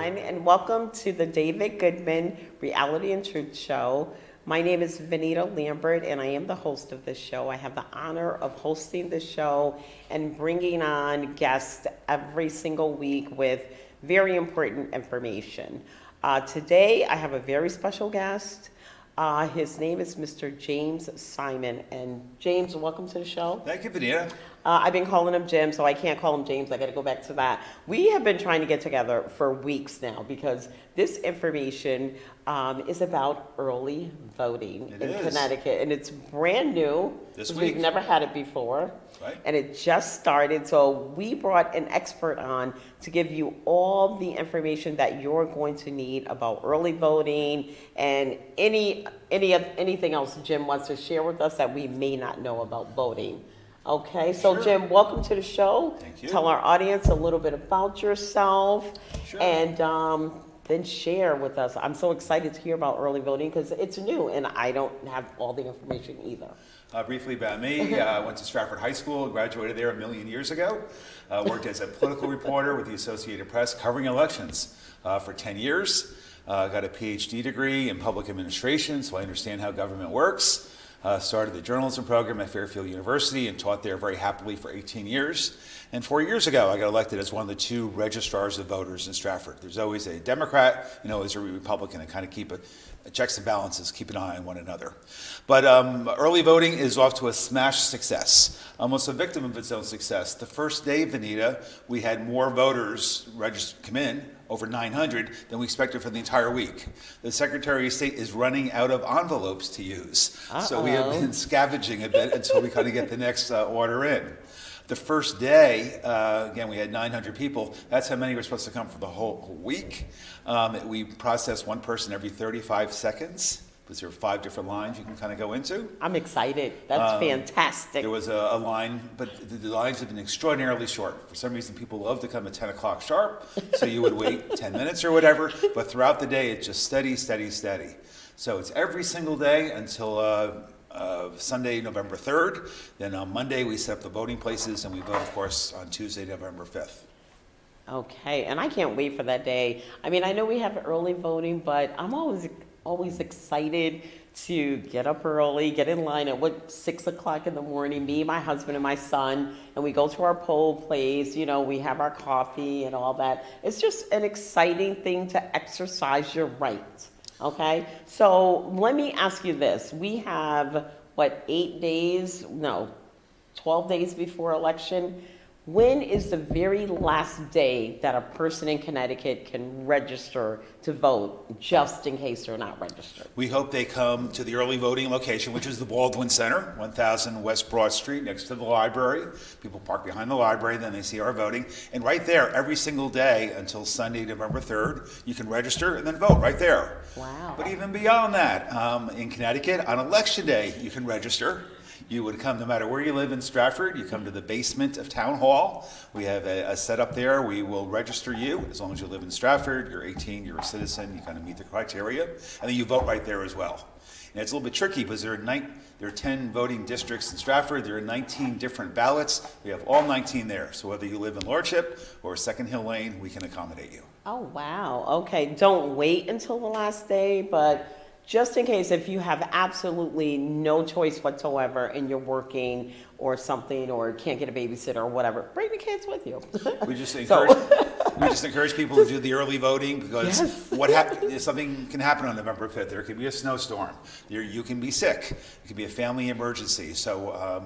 everyone, and welcome to the David Goodman Reality and Truth Show. My name is Vanita Lambert, and I am the host of this show. I have the honor of hosting the show and bringing on guests every single week with very important information. Today, I have a very special guest. His name is Mr. James Simon. And James, welcome to the show. Thank you, Vanita. I've been calling him Jim, so I can't call him James. I got to go back to that. We have been trying to get together for weeks now because this information is about early voting in Connecticut. And it's brand new. This week. We've never had it before. Right. And it just started. So we brought an expert on to give you all the information that you're going to need about early voting and anything else Jim wants to share with us that we may not know about voting. Okay, so Sure. Jim, welcome to the show. Thank you. Tell our audience a little bit about yourself, Sure. and then share with us. I'm so excited to hear about early voting because it's new and I don't have all the information either. Briefly about me, I went to Stratford High School, graduated there a million years ago. Worked as a political reporter with the Associated Press covering elections for 10 years. Got a PhD degree in public administration, so I understand how government works. Started the journalism program at Fairfield University and taught there very happily for 18 years. And 4 years ago, I got elected as one of the two registrars of voters in Stratford. There's always a Democrat and always a Republican to kind of keep checks and balances, keep an eye on one another. But early voting is off to a smash success, almost a victim of its own success. The first day, Vanita, we had more voters come in, over 900, than we expected for the entire week. The Secretary of State is running out of envelopes to use. So we have been scavenging a bit until we kind of get the next order in. The first day, again, we had 900 people. That's how many were supposed to come for the whole week. We process one person every 35 seconds. Because there are 5 different lines you can kind of go into. I'm excited. That's fantastic. There was a line, but the lines have been extraordinarily short. For some reason, people love to come at 10 o'clock sharp, so you would wait 10 minutes or whatever. But throughout the day, it's just steady, steady, steady. So it's every single day until Sunday, November 3rd. Then on Monday, we set up the voting places, and we vote, of course, on Tuesday, November 5th. Okay, and I can't wait for that day. I mean, I know we have early voting, but I'm always excited to get up early, get in line at 6 o'clock in the morning, me, my husband, and my son, and we go to our poll place, we have our coffee and all that. It's just an exciting thing to exercise your right, okay? So let me ask you this. We have, 12 days before election. When is the very last day that a person in Connecticut can register to vote, just in case they're not registered? We hope they come to the early voting location, which is the Baldwin Center, 1000 West Broad Street, next to the library. People park behind the library, then they see our voting. And right there, every single day until Sunday, November 3rd, you can register and then vote right there. Wow. But even beyond that, in Connecticut, on Election Day, you can register. You would come no matter where you live in Stratford. You come to the basement of Town Hall. We have a setup there. We will register you as long as you live in Stratford. You're 18, you're a citizen, you kind of meet the criteria. And then you vote right there as well. And it's a little bit tricky because there are 10 voting districts in Stratford. There are 19 different ballots. We have all 19 there. So whether you live in Lordship or Second Hill Lane, we can accommodate you. Oh, wow. Okay, don't wait until the last day, but just in case, if you have absolutely no choice whatsoever and you're working or something or can't get a babysitter or whatever, bring the kids with you. We just encourage people to do the early voting because something can happen on November 5th. There could be a snowstorm. You can be sick. It could be a family emergency. So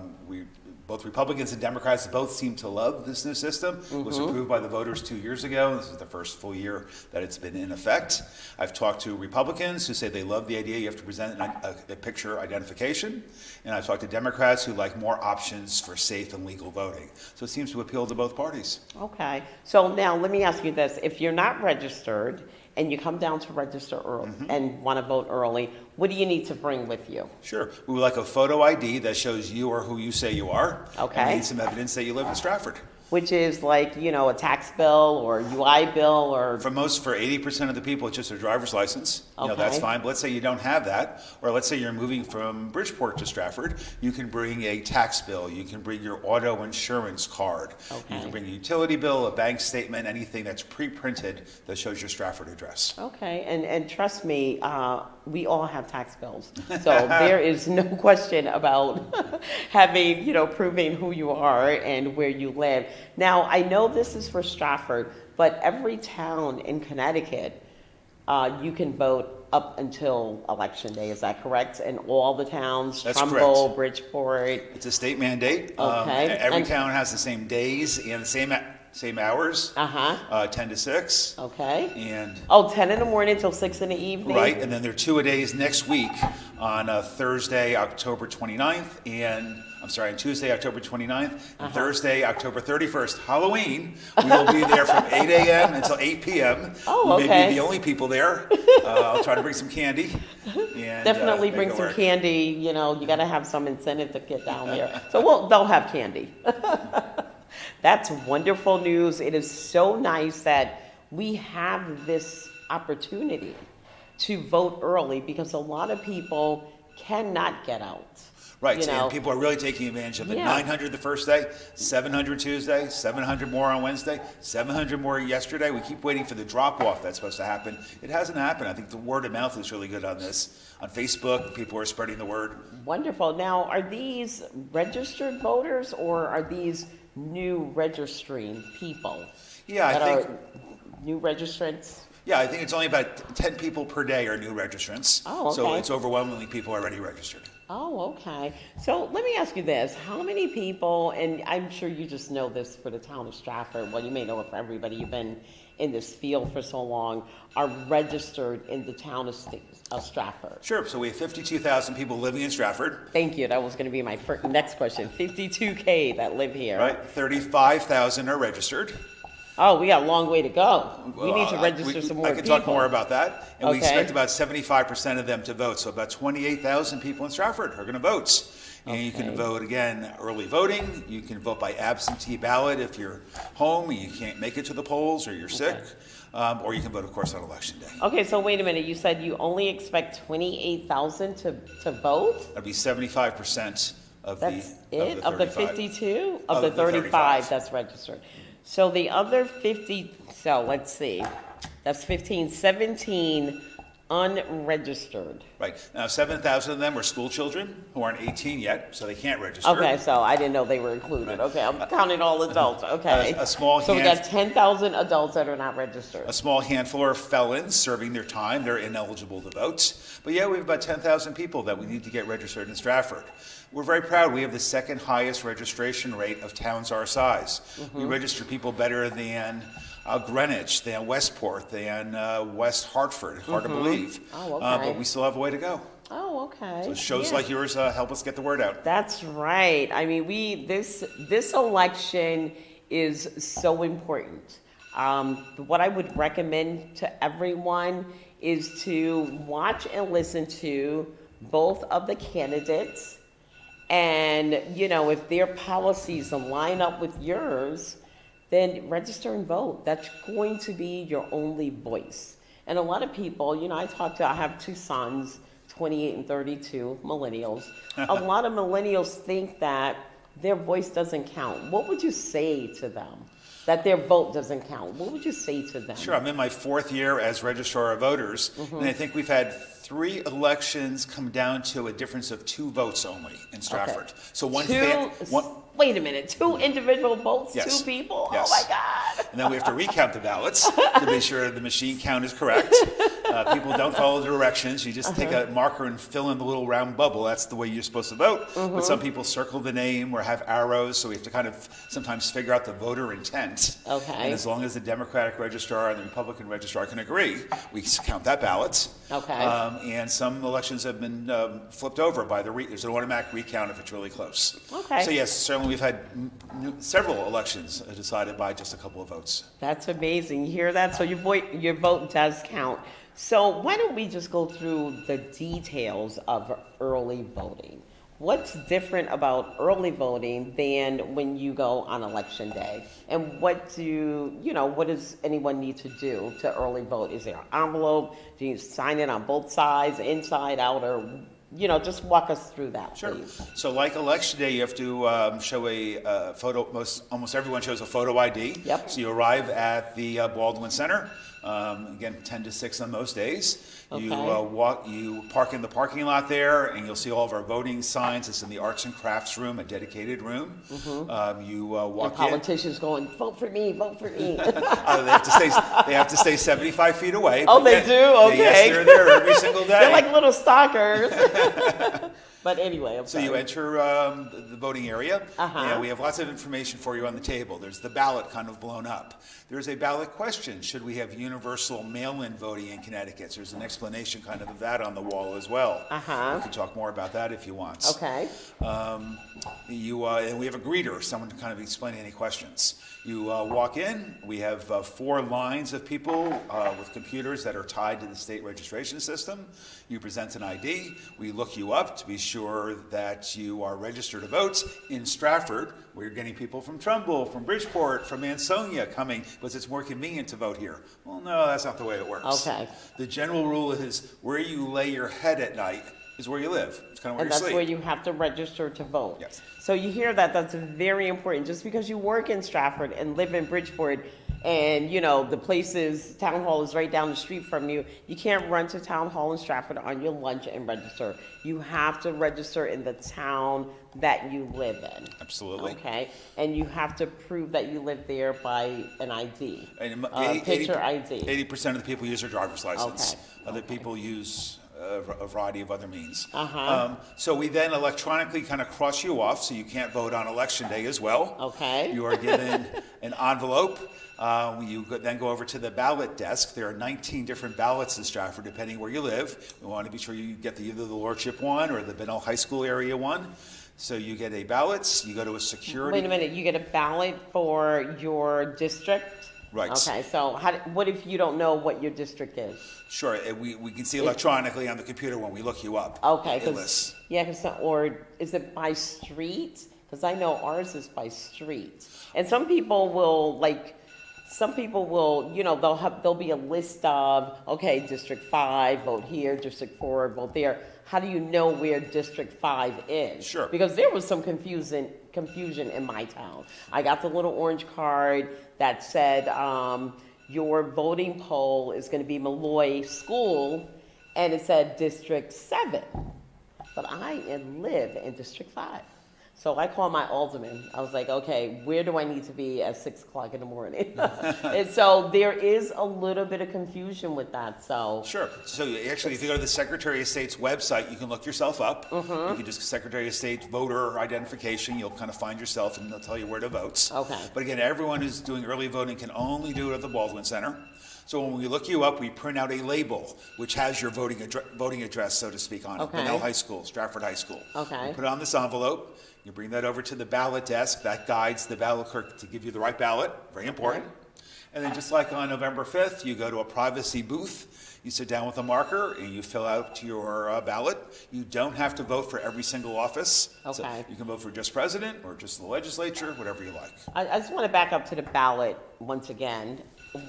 both Republicans and Democrats both seem to love this new system. It was approved by the voters 2 years ago. This is the first full year that it's been in effect. I've talked to Republicans who say they love the idea you have to present a picture identification. And I've talked to Democrats who like more options for safe and legal voting. So it seems to appeal to both parties. Okay. So now let me ask you this. If you're not registered and you come down to register early and want to vote early, what do you need to bring with you? Sure. We would like a photo ID that shows you or who you say you are. Okay. And we need some evidence that you live in Stratford. which is like, a tax bill or UI bill or, For 80% of the people, it's just their driver's license. That's Okay. fine. But let's say you don't have that, or let's say you're moving from Bridgeport to Stratford, you can bring a tax bill, you can bring your auto insurance card, you Okay. can bring a utility bill, a bank statement, anything that's pre-printed that shows your Stratford address. okay, and trust me, we all have tax bills. So there is no question about having, proving who you are and where you live. Now, I know this is for Stratford, but every town in Connecticut, you can vote up until election day. Is that correct? In all the towns, That's Trumbull, correct. Bridgeport. It's a state mandate. Okay. Every And- town has the same days and the same hours, Uh-huh. 10 to 6. Okay. And Oh, 10 in the morning till 6 in the evening? right, and then there are 2-a-days next week on Thursday, October 29th, and I'm sorry, on Tuesday, October 29th, and Thursday, October 31st, Halloween. We will be there from 8 a.m. until 8 p.m. Oh, We may okay. be the only people there. I'll try to bring some candy. And, Definitely make bring it some work. candy, you got to have some incentive to get down there. So they'll have candy. That's wonderful news. It is so nice that we have this opportunity to vote early because a lot of people cannot get out. Right, You know? and people are really taking advantage of it. Yeah. 900 the first day, 700 Tuesday, 700 more on Wednesday, 700 more yesterday. We keep waiting for the drop-off that's supposed to happen. It hasn't happened. I think the word of mouth is really good on this. On Facebook, people are spreading the word. Wonderful. Now, are these registered voters or are these new registering people? Yeah, I that think. are new registrants? Yeah, I think it's only about 10 people per day are new registrants. Oh, okay. So it's overwhelmingly people already registered. Oh, okay. So let me ask you this. How many people, and I'm sure you just know this for the town of Stratford, well, you may know it for everybody, you've been in this field for so long, are registered in the town of Stratford? Sure, so we have 52,000 people living in Stratford, Thank you. That was going to be my next question. 52K that live here. right? 35,000 are registered. Oh, we got a long way to go. We need to Well, register some more I can people. talk more about that. And we Okay. expect about 75% of them to vote. So about 28,000 people in Stratford are going to vote. And you can Okay. vote, again, early voting. You can vote by absentee ballot if you're home and you can't make it to the polls or you're sick. Or you can vote, of course, on election day. Okay, so wait a minute. You said you only expect 28,000 to vote? That'd be 75% of That's the it? Of the 35. 52? Of Of the the 35 35. that's registered. So the other 50, so let's see. That's 15, 17 unregistered. Right. Now, 7,000 of them are school children who aren't 18 yet, so they can't register. Okay, so I didn't know they were included. Okay, I'm counting all adults. Okay. A small So we hand- got 10,000 adults that are not registered. A small handful are felons serving their time. They're ineligible to vote. But yeah, we have about 10,000 people that we need to get registered in Stratford. We're very proud. We have the second highest registration rate of towns our size. We register people better than Greenwich, than Westport, than West Hartford. Hard to believe. Oh, okay. But we still have a way to go. Oh, okay. So shows Yeah. like yours help us get the word out. That's right. I mean, this election is so important. What I would recommend to everyone is to watch and listen to both of the candidates, and if their policies line up with yours, then register and vote. That's going to be your only voice. And a lot of people, I have two sons, 28 and 32, millennials. A lot of millennials think that their voice doesn't count. What would you say to them? That their vote doesn't count. What would you say to them? Sure, I'm in my 4th year as registrar of voters, and I think we've had 3 elections come down to a difference of 2 votes only in Stratford. Okay. So one, Two, wait a minute, 2 individual votes, Yes. 2 people? Yes. Oh my God. and then we have to recount the ballots to make sure the machine count is correct. People don't follow the directions. You just take a marker and fill in the little round bubble. That's the way you're supposed to vote. But some people circle the name or have arrows, so we have to kind of sometimes figure out the voter intent. Okay. And as long as the Democratic registrar and the Republican registrar can agree, we count that ballot. Okay. And some elections have been flipped over by there's an automatic recount if it's really close. Okay. So yes, certainly we've had several elections decided by just a couple of votes. That's amazing. You hear that? So your vote does count. So why don't we just go through the details of early voting? what's different about early voting than when you go on election day? And what what does anyone need to do to early vote? Is there an envelope? Do you sign it on both sides, inside, out, or, just walk us through that, Sure. please. So like election day, you have to show a photo. Almost everyone shows a photo ID. Yep. So you arrive at the Baldwin Center, again, 10 to 6 on most days. You Okay. you park in the parking lot there, and you'll see all of our voting signs. It's in the Arts and Crafts room, a dedicated room. You And walk in. politicians going, vote for me, vote for me. They have to stay 75 feet away. Oh, but they yet- do? Yes, Okay. they're there every single day. They're like little stalkers. But anyway, I'm So sorry. you enter the voting area, and we have lots of information for you on the table. There's the ballot kind of blown up. There's a ballot question: should we have universal mail-in voting in Connecticut? So there's an explanation kind of that on the wall as well. We can talk more about that if you want. Okay. And we have a greeter, someone to kind of explain any questions. You walk in, we have 4 lines of people with computers that are tied to the state registration system. You present an ID, we look you up to be sure that you are registered to vote in Stratford. We're getting people from Trumbull, from Bridgeport, from Ansonia coming because it's more convenient to vote here. Well, no, that's not the way it works. Okay. The general rule is where you lay your head at night is where you live. It's kind of where And you that's sleep. where you have to register to vote. Yes. So you hear that, that's very important. Just because you work in Stratford and live in Bridgeport and, the town hall is right down the street from you, you can't run to town hall in Stratford on your lunch and register. You have to register in the town that you live in. Absolutely. Okay? And you have to prove that you live there by an ID, And picture ID. 80% of the people use their driver's license. Okay. Other people use a variety of other means. Uh-huh. So we then electronically kind of cross you off, so you can't vote on election day as well. Okay. You are given an envelope. Then go over to the ballot desk. There are 19 different ballots in Stratford, depending where you live. We want to be sure you get either the Lordship one or the Benell High School area one. So you get a ballot. You go to a security. Wait a minute, you get a ballot for your district? Right. Okay, so what if you don't know what your district is? Sure, we can see electronically on the computer when we look you up. Okay, It lists. or is it by street? Because I know ours is by street. And some people will, there'll be a list of, okay, District 5, vote here, District 4, vote there. How do you know where District 5 is? Sure. Because there was some confusion in my town. I got the little orange card that said, your voting poll is going to be Malloy School, and it said District 7. But I live in District 5. So I called my alderman. I was like, okay, where do I need to be at 6 o'clock in the morning? And so there is a little bit of confusion with that. So Sure. So actually, if you go to the Secretary of State's website, you can look yourself up. You can just Secretary of State voter identification. You'll kind of find yourself, and they'll tell you where to vote. Okay. But again, everyone who's doing early voting can only do it at the Baldwin Center. So when we look you up, we print out a label which has your voting address, so to speak, on it. Okay. Benell High School, Stratford High School. Okay. You put it on this envelope. You bring that over to the ballot desk. That guides the ballot clerk to give you the right ballot. Very important. And then just like on November 5th, you go to a privacy booth. You sit down with a marker and you fill out your ballot. You don't have to vote for every single office. So Okay. you can vote for just president or just the legislature, whatever you like. I just want to back up to the ballot once again.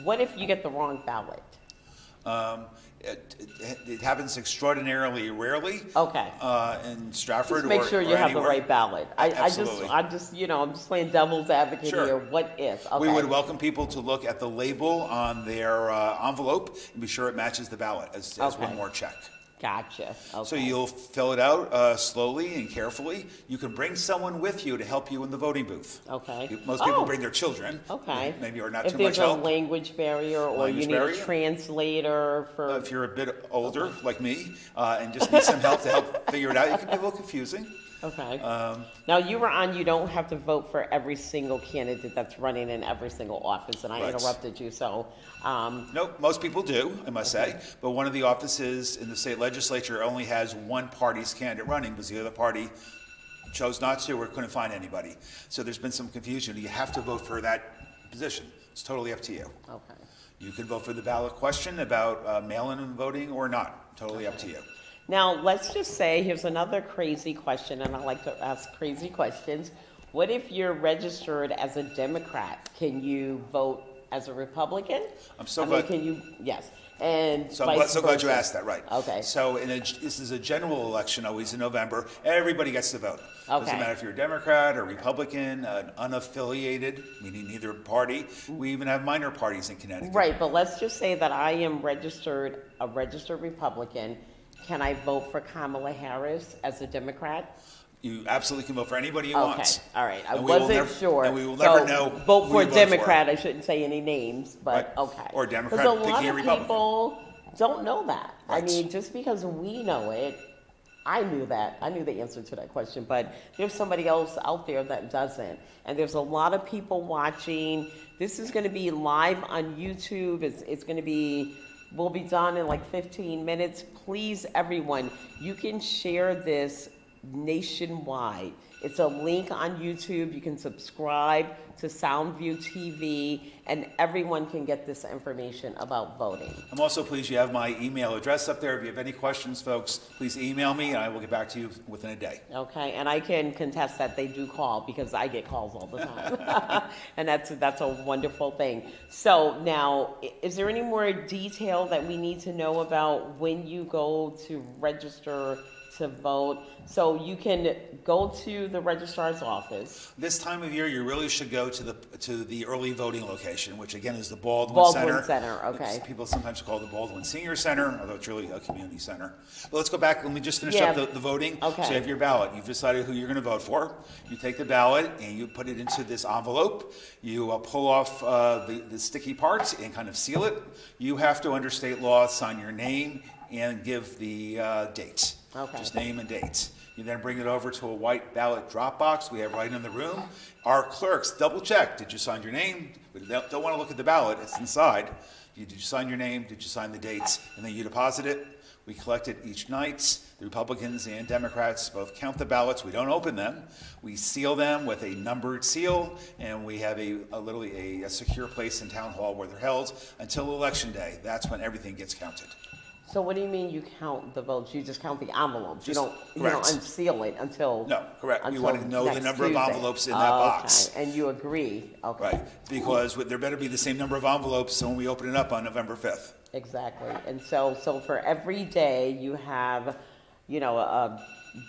What if you get the wrong ballot? It happens extraordinarily rarely. Okay. In Stratford Just make or sure you or have the anywhere. right ballot. Absolutely. I'm just playing devil's advocate Sure. here. What if? Okay. We would welcome people to look at the label on their envelope and be sure it matches the ballot as Okay. one more check. Gotcha. Okay. So you'll fill it out slowly and carefully. You can bring someone with you to help you in the voting booth. Okay. Most people Oh. bring their children. Okay. Maybe or not if too there's much a help. language barrier or Language you need barrier? a translator for. If you're a bit older, like me, and just need some help to help figure it out, it can be a little confusing. Okay. Now you were on. You don't have to vote for every single candidate that's running in every single office, and I Right. interrupted you. So. Nope, most people do, I must say. But one of the offices in the state legislature only has one party's candidate running because the other party chose not to or couldn't find anybody. So there's been some confusion. You have to vote for that position. It's totally up to you. Okay. You can vote for the ballot question about mail-in voting or not. Totally up to you. Now, let's just say, here's another crazy question, and I like to ask crazy questions. What if you're registered as a Democrat? Can you vote as a Republican? I'm so I mean, glad. can you, yes, and So I'm vice so glad you versa. asked that, right. Okay. So this is a general election, always in November. Everybody gets to vote. Doesn't Okay. matter if you're a Democrat or Republican, unaffiliated, meaning neither party. We even have minor parties in Connecticut. Right, but let's just say that I am a registered Republican. Can I vote for Kamala Harris as a Democrat? You absolutely can vote for anybody you Okay, want. all right. I And we will wasn't never- sure. And we will never So, know vote who for you a vote Democrat. I shouldn't say any names, but Right. okay. Or Democrat Because a picking lot a of Republican. people don't know that. I Right. mean, just because we know it, I knew that. I knew the answer to that question, but there's somebody else out there that doesn't. And there's a lot of people watching. This is going to be live on YouTube. It's going to be, will be done in like 15 minutes. Please, everyone, you can share this nationwide. It's a link on YouTube. You can subscribe to Soundview TV, and everyone can get this information about voting. I'm also pleased you have my email address up there. If you have any questions, folks, please email me and I will get back to you within a day. Okay, and I can contest that they do call because I get calls all the time, and that's a wonderful thing. So now, is there any more detail that we need to know about when you go to register to vote? So you can go to the registrar's office. This time of year, you really should go to the early voting location, which again is the Baldwin Baldwin Center. Center, okay. People sometimes call it the Baldwin Senior Center, although it's really a community center. But let's go back. Let me just finish Yeah. up the voting. Okay. So you have your ballot. You've decided who you're going to vote for. You take the ballot and you put it into this envelope. You pull off the sticky parts and kind of seal it. You have to, under state law, sign your name and give the date. Okay. Just name and date. You then bring it over to a white ballot drop box we have right in the room. Our clerks double check. Did you sign your name? We don't want to look at the ballot. It's inside. Did you sign your name? Did you sign the dates? And then you deposit it. We collect it each night. The Republicans and Democrats both count the ballots. We don't open them. We seal them with a numbered seal, and we have literally a secure place in Town Hall where they're held until Election Day. That's when everything gets counted. So what do you mean you count the votes? You just count the envelopes? You don't Correct. unseal it until... No, correct. We until want to know the next number of Tuesday. envelopes in that box. Okay, and you agree? Okay. Right, because there better be the same number of envelopes when we open it up on November 5th. Exactly. And so for every day you have, a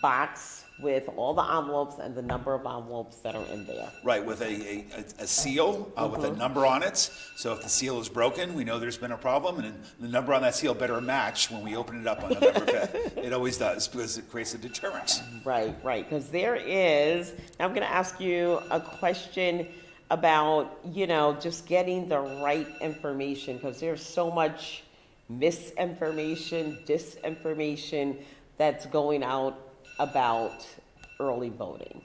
box with all the envelopes and the number of envelopes that are in there. Right, with a seal with a number on it. So if the seal is broken, we know there's been a problem, and the number on that seal better match when we open it up on November 5th. It always does, because it creates a deterrent. Right, because there is, now I'm going to ask you a question about, just getting the right information, because there's so much misinformation, disinformation that's going out about early voting.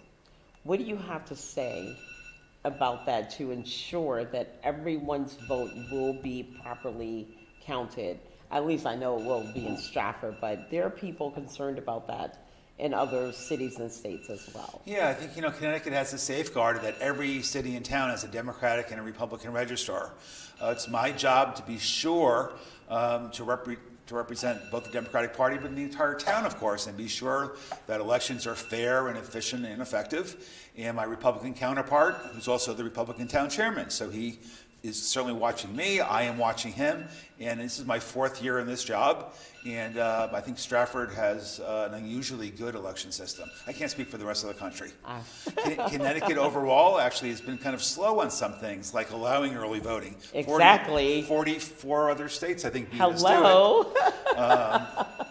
What do you have to say about that to ensure that everyone's vote will be properly counted? At least I know it will be in Stratford, but there are people concerned about that in other cities and states as well. Yeah, I think, Connecticut has a safeguard that every city and town has a Democratic and a Republican registrar. It's my job to be sure to represent both the Democratic Party, but the entire town, of course, and be sure that elections are fair and efficient and effective. And my Republican counterpart, who's also the Republican town chairman, so he is certainly watching me. I am watching him, and this is my 4th year in this job. And I think Stratford has an unusually good election system. I can't speak for the rest of the country. Connecticut overall actually has been kind of slow on some things, like allowing early voting. Exactly. 44 other states, I think, beat us to it. Hello.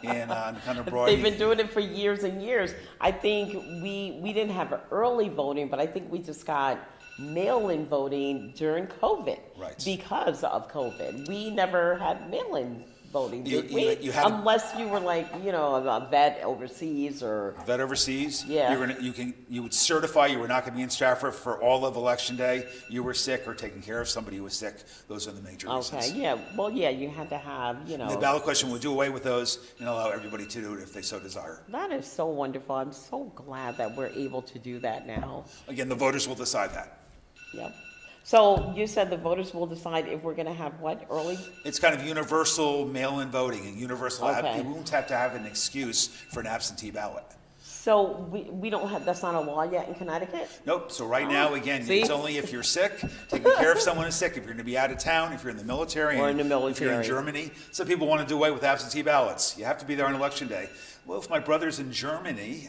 And kind of brought They've been doing it for years and years. I think we didn't have early voting, but I think we just got mail-in voting during COVID. Right. Because of COVID. We never had mail-in voting, did we? You had Unless you were like, a vet overseas or... vet overseas. Yeah. You would certify you were not going to be in Stratford for all of Election Day. You were sick or taking care of somebody who was sick. Those are the major reasons. Okay, yeah. Well, yeah, you had to have, The ballot question would do away with those and allow everybody to do it if they so desire. That is so wonderful. I'm so glad that we're able to do that now. Again, the voters will decide that. Yep. So you said the voters will decide if we're going to have what early? It's kind of universal mail-in voting and universal, Okay. you won't have to have an excuse for an absentee ballot. So we don't have, that's not a law yet in Connecticut? Nope, so right now, again, See? it's only if you're sick, taking care of someone who's sick, if you're gonna be out of town, if you're in the military. Or in the If you're in military. Germany. Some people wanna do away with absentee ballots. You have to be there on election day. Well, if my brother's in Germany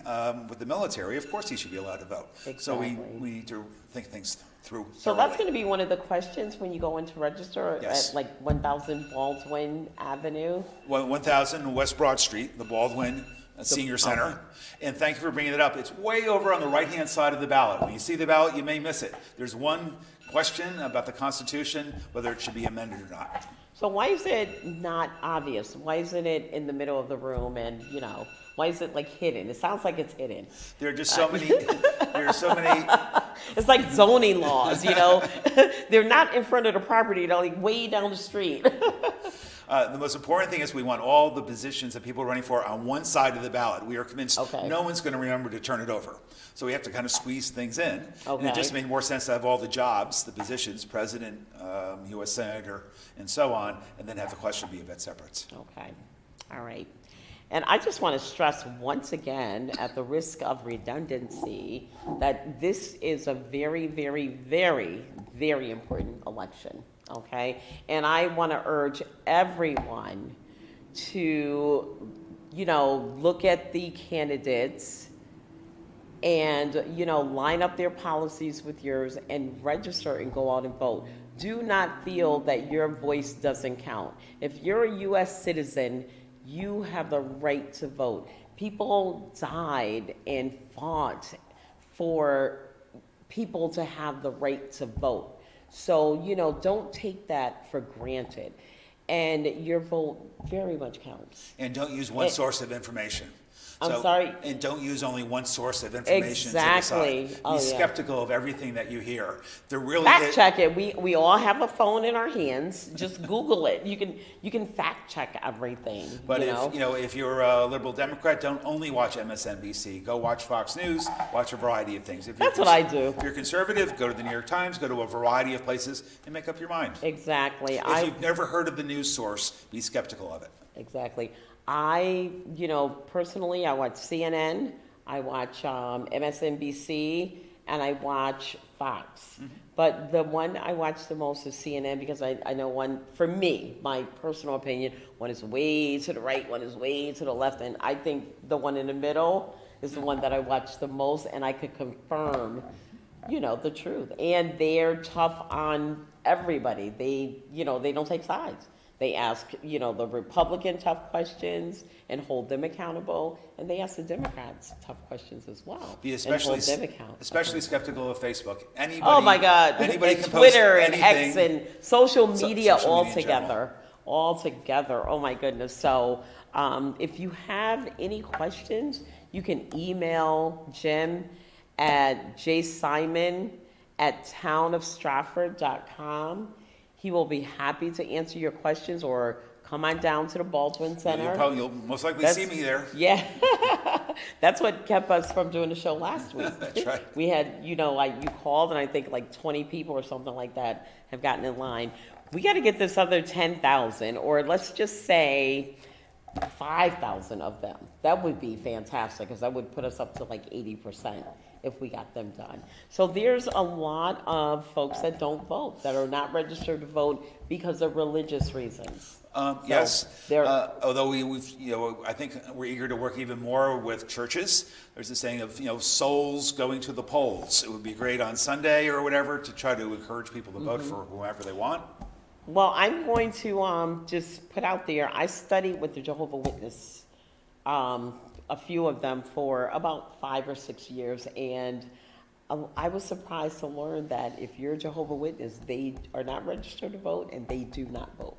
with the military, of course he should be allowed to vote. So we Exactly. need to think things through So that's thoroughly. going to be one of the questions when you go in to register Yes. at like 1000 Baldwin Avenue. 1000 West Broad Street, the Baldwin Senior Center. And thank you for bringing it up. It's way over on the right-hand side of the ballot. When you see the ballot, you may miss it. There's one question about the Constitution, whether it should be amended or not. So why is it not obvious? Why isn't it in the middle of the room and, why is it like hidden? It sounds like it's hidden. There are just so many, there are so many, It's like zoning laws, They're not in front of the property, they're like way down the street. the most important thing is we want all the positions that people are running for on one side of the ballot. We are convinced Okay. no one's going to remember to turn it over. So we have to kind of squeeze things in. And it just Okay. made more sense to have all the jobs, the positions, president, U.S. senator, and so on, and then have the question be a bit separate. Okay, all right. And I just want to stress once again, at the risk of redundancy, that this is a very, very, very, very important election, okay? And I want to urge everyone to, look at the candidates and, line up their policies with yours and register and go out and vote. Do not feel that your voice doesn't count. If you're a U.S. citizen, you have the right to vote. People died and fought for people to have the right to vote. So, don't take that for granted. And your vote very much counts. And don't use one source of information. I'm sorry? And don't use only one source of information Exactly. to decide. Oh, Be yeah. skeptical of everything that you hear. There really Fact check it. We all have a phone in our hands. Just Google it. You can fact check everything. But if you're a liberal Democrat, don't only watch MSNBC. Go watch Fox News. Watch a variety of things. If you're That's what I do. If you're conservative, go to the New York Times. Go to a variety of places and make up your mind. Exactly. If you've never heard of the news source, be skeptical of it. Exactly. Personally, I watch CNN, I watch MSNBC, and I watch Fox. Mm-hmm. But the one I watch the most is CNN because I know one, for me, my personal opinion, one is way to the right, one is way to the left, and I think the one in the middle is the one that I watch the most, and I could confirm, the truth. And they're tough on everybody. They don't take sides. They ask, the Republican tough questions and hold them accountable, and they ask the Democrats tough questions as well. Be and especially hold them accountable. especially skeptical of Facebook. Anybody, Oh my God! Anybody and can post Twitter and anything. X and social media social all media in general. together, all together. Oh my goodness! So if you have any questions, you can email Jim at jsimon@townofstratford.com. He will be happy to answer your questions, or come on down to the Baldwin Center. You'll most likely That's- see me there. Yeah, that's what kept us from doing the show last week. That's right. We had, like you called, and I think like 20 people or something like that have gotten in line. We got to get this other 10,000, or let's just say 5,000 of them. That would be fantastic, because that would put us up to like 80% if we got them done. So there's a lot of folks that don't vote, that are not registered to vote because of religious reasons. Yes, there- although I think we're eager to work even more with churches. There's this saying of, souls going to the polls. It would be great on Sunday or whatever to try to encourage people to vote for whoever they want. Well, I'm going to just put out there, I studied with the Jehovah Witness, a few of them for about 5 or 6 years, and I was surprised to learn that if you're a Jehovah Witness, they are not registered to vote and they do not vote.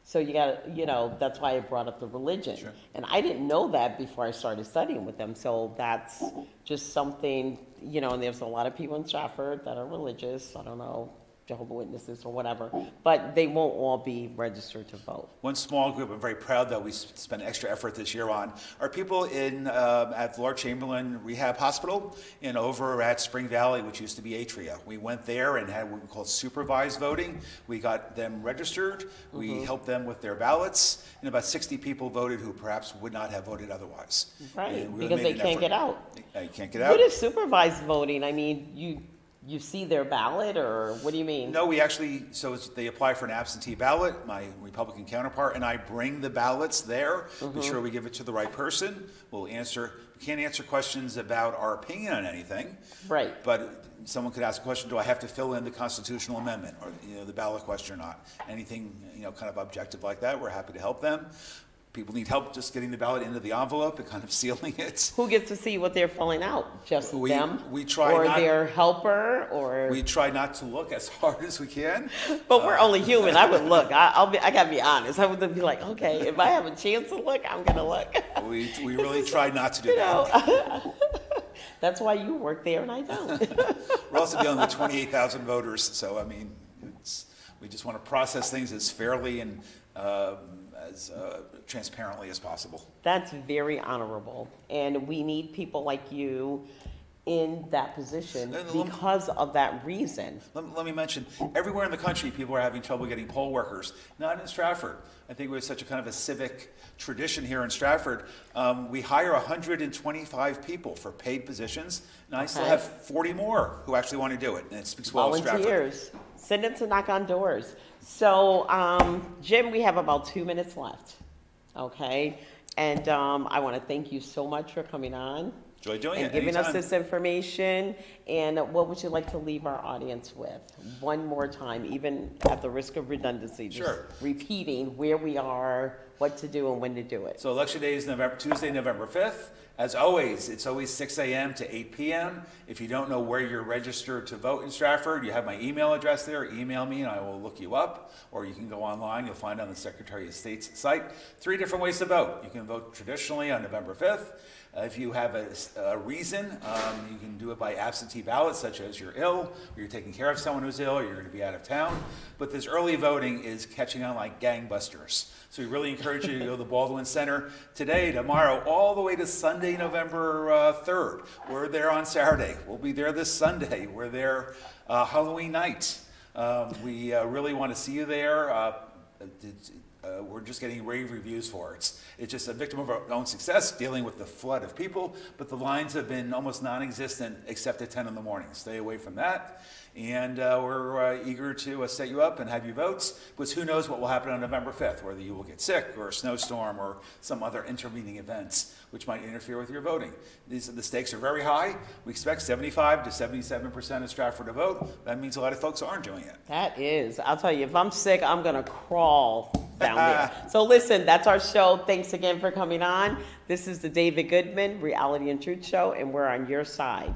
So you got to, that's why I brought up the religion. Sure. And I didn't know that before I started studying with them. So that's just something, and there's a lot of people in Stratford that are religious. I don't know Jehovah's Witnesses or whatever, but they won't all be registered to vote. One small group I'm very proud that we spent extra effort this year on are people in at the Lord Chamberlain Rehab Hospital and over at Spring Valley, which used to be Atria. We went there and had what we call supervised voting. We got them registered. We helped them with their ballots, and about 60 people voted who perhaps would not have voted otherwise. Right, And we really because they made an can't effort. get out. You can't get out. What is supervised voting? I mean, you see their ballot, or what do you mean? No, we actually, they apply for an absentee ballot, my Republican counterpart, and I bring the ballots there, be sure we give it to the right person. We can't answer questions about our opinion on anything. Right. But someone could ask a question, do I have to fill in the constitutional amendment, or, the ballot question or not? Anything, kind of objective like that, we're happy to help them. People need help just getting the ballot into the envelope and kind of sealing it. Who gets to see what they're filling out? Just them? We try or not- their helper, or? We try not to look as hard as we can. But we're only human. I would look. I gotta be honest. I would be like, okay, if I have a chance to look, I'm gonna look. We really try not to do You that. know, that's why you work there and I don't. We're also dealing with 28,000 voters, so we just want to process things as fairly and as transparently as possible. That's very honorable, and we need people like you in that position because of that reason. Let me mention, everywhere in the country, people are having trouble getting poll workers, not in Stratford. I think we have such a kind of a civic tradition here in Stratford. We hire 125 people for paid positions, and I still Okay. have 40 more who actually want to do it, and it speaks well of Stratford. Volunteers. Send them to knock on doors. So, Jim, we have about 2 minutes left. Okay? And I want to thank you so much for coming on Enjoy doing and it giving us anytime. this information. And what would you like to leave our audience with? One more time, even at the risk of redundancy, just Sure. repeating where we are, what to do, and when to do it. So Election Day is Tuesday, November 5th. As always, it's always 6 a.m. to 8 p.m. If you don't know where you're registered to vote in Stratford, you have my email address there. Email me and I will look you up. Or you can go online. You'll find it on the Secretary of State's site. 3 different ways to vote. You can vote traditionally on November 5th. If you have a reason, you can do it by absentee ballot, such as you're ill, or you're taking care of someone who's ill, or you're going to be out of town. But this early voting is catching on like gangbusters. So we really encourage you to go to the Baldwin Center today, tomorrow, all the way to Sunday, November 3rd. We're there on Saturday. We'll be there this Sunday. We're there Halloween night. We really want to see you there. We're just getting rave reviews for it. It's just a victim of our own success, dealing with the flood of people, but the lines have been almost non-existent except at 10 in the morning. Stay away from that. And we're eager to set you up and have you vote, because who knows what will happen on November 5th, whether you will get sick or a snowstorm or some other intervening events which might interfere with your voting. The stakes are very high. We expect 75 to 77% of Stratford to vote. That means a lot of folks aren't doing it. That is, I'll tell you, if I'm sick, I'm going to crawl down there. So listen, that's our show. Thanks again for coming on. This is the David Goodman Reality and Truth Show, and we're on your side.